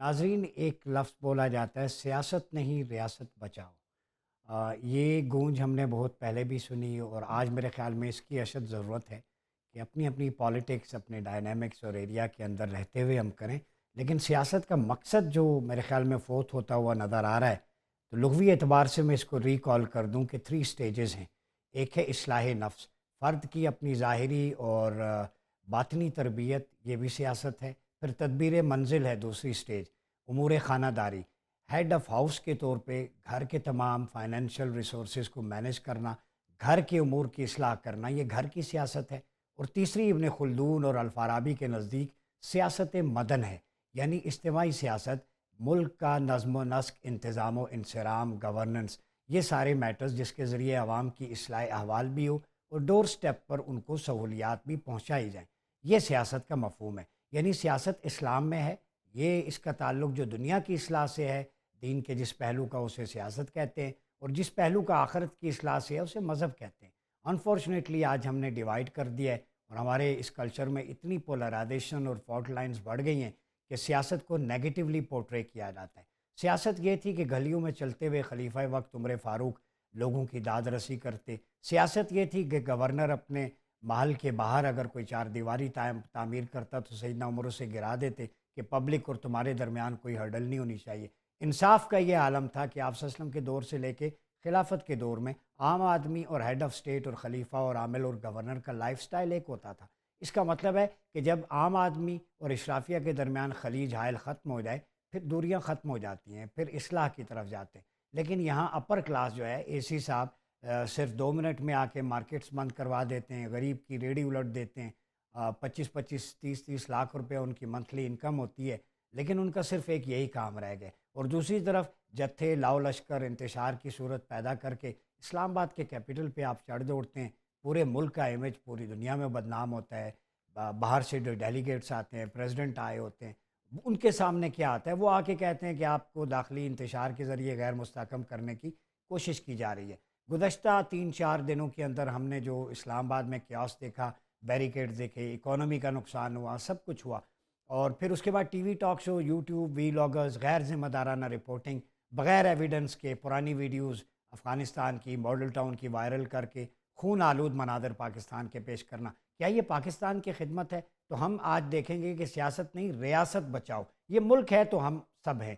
ناظرین، ایک لفظ بولا جاتا ہے، سیاست نہیں ریاست بچاؤ۔ یہ گونج ہم نے بہت پہلے بھی سنی اور آج میرے خیال میں اس کی اشد ضرورت ہے کہ اپنی اپنی پالیٹکس، اپنے ڈائنامکس اور ایریا کے اندر رہتے ہوئے ہم کریں۔ لیکن سیاست کا مقصد جو میرے خیال میں فوت ہوتا ہوا نظر آ رہا ہے، تو لغوی اعتبار سے میں اس کو ریکال کر دوں کہ 3 سٹیجز ہیں۔ ایک ہے اصلاح نفس، فرد کی اپنی ظاہری اور باطنی تربیت، یہ بھی سیاست ہے۔ پھر تدبیر منزل ہے دوسری سٹیج، امور خانہ داری، ہیڈ آف ہاؤس کے طور پہ گھر کے تمام فائنینشیل ریسورسز کو مینیج کرنا، گھر کے امور کی اصلاح کرنا، یہ گھر کی سیاست ہے۔ اور تیسری ابن خلدون اور الفارابی کے نزدیک سیاست مدن ہے، یعنی اجتماعی سیاست، ملک کا نظم و نسق، انتظام و انصرام، گورننس، یہ سارے میٹرز جس کے ذریعے عوام کی اصلاح احوال بھی ہو اور ڈور سٹیپ پر ان کو سہولیات بھی پہنچائی جائیں۔ یہ سیاست کا مفہوم ہے، یعنی سیاست اسلام میں ہے۔ یہ اس کا تعلق جو دنیا کی اصلاح سے ہے، دین کے جس پہلو کا اسے سیاست کہتے ہیں، اور جس پہلو کا آخرت کی اصلاح سے ہے اسے مذہب کہتے ہیں۔ انفارچونیٹلی آج ہم نے ڈیوائڈ کر دیا ہے، اور ہمارے اس کلچر میں اتنی پولرائزیشن اور فالٹ لائنز بڑھ گئی ہیں کہ سیاست کو نیگیٹیولی پورٹرے کیا جاتا ہے۔ سیاست یہ تھی کہ گلیوں میں چلتے ہوئے خلیفہ وقت عمر فاروق لوگوں کی داد رسی کرتے۔ سیاست یہ تھی کہ گورنر اپنے محل کے باہر اگر کوئی چار دیواری تعمیر کرتا تو سیدنا عمر اسے گرا دیتے کہ پبلک اور تمہارے درمیان کوئی ہرڈل نہیں ہونی چاہیے۔ انصاف کا یہ عالم تھا کہ آپ صلی اللہ علیہ وسلم کے دور سے لے کے خلافت کے دور میں عام آدمی اور ہیڈ آف اسٹیٹ اور خلیفہ اور عامل اور گورنر کا لائف سٹائل ایک ہوتا تھا۔ اس کا مطلب ہے کہ جب عام آدمی اور اشرافیہ کے درمیان خلیج حائل ختم ہو جائے، پھر دوریاں ختم ہو جاتی ہیں، پھر اصلاح کی طرف جاتے ہیں۔ لیکن یہاں اپر کلاس جو ہے، اے سی صاحب صرف 2 منٹ میں آ کے مارکیٹس بند کروا دیتے ہیں، غریب کی ریڑھی الٹ دیتے ہیں۔ 25-25 30-30 لاکھ روپے ان کی منتھلی انکم ہوتی ہے، لیکن ان کا صرف ایک یہی کام رہ گئے۔ اور دوسری طرف جتھے لاؤ لشکر انتشار کی صورت پیدا کر کے اسلام آباد کے کیپٹل پہ آپ چڑھ دوڑتے ہیں، پورے ملک کا امیج پوری دنیا میں بدنام ہوتا ہے۔ باہر سے جو ڈیلیگیٹس آتے ہیں، پریزیڈنٹ آئے ہوتے ہیں، ان کے سامنے کیا آتا ہے؟ وہ آ کے کہتے ہیں کہ آپ کو داخلی انتشار کے ذریعے غیر مستحکم کرنے کی کوشش کی جا رہی ہے۔ گزشتہ 3-4 دنوں کے اندر ہم نے جو اسلام آباد میں کیاس دیکھا، بیریکیڈ دیکھے، اکانومی کا نقصان ہوا، سب کچھ ہوا۔ اور پھر اس کے بعد TV talk show, YouTube, vloggers, غیر ذمہ دارانہ رپورٹنگ، بغیر ایویڈنس کے پرانی ویڈیوز افغانستان کی ماڈل ٹاؤن کی وائرل کر کے خون آلود مناظر پاکستان کے پیش کرنا، کیا یہ پاکستان کی خدمت ہے؟ تو ہم آج دیکھیں گے کہ سیاست نہیں، ریاست بچاؤ، یہ ملک ہے تو ہم سب ہیں۔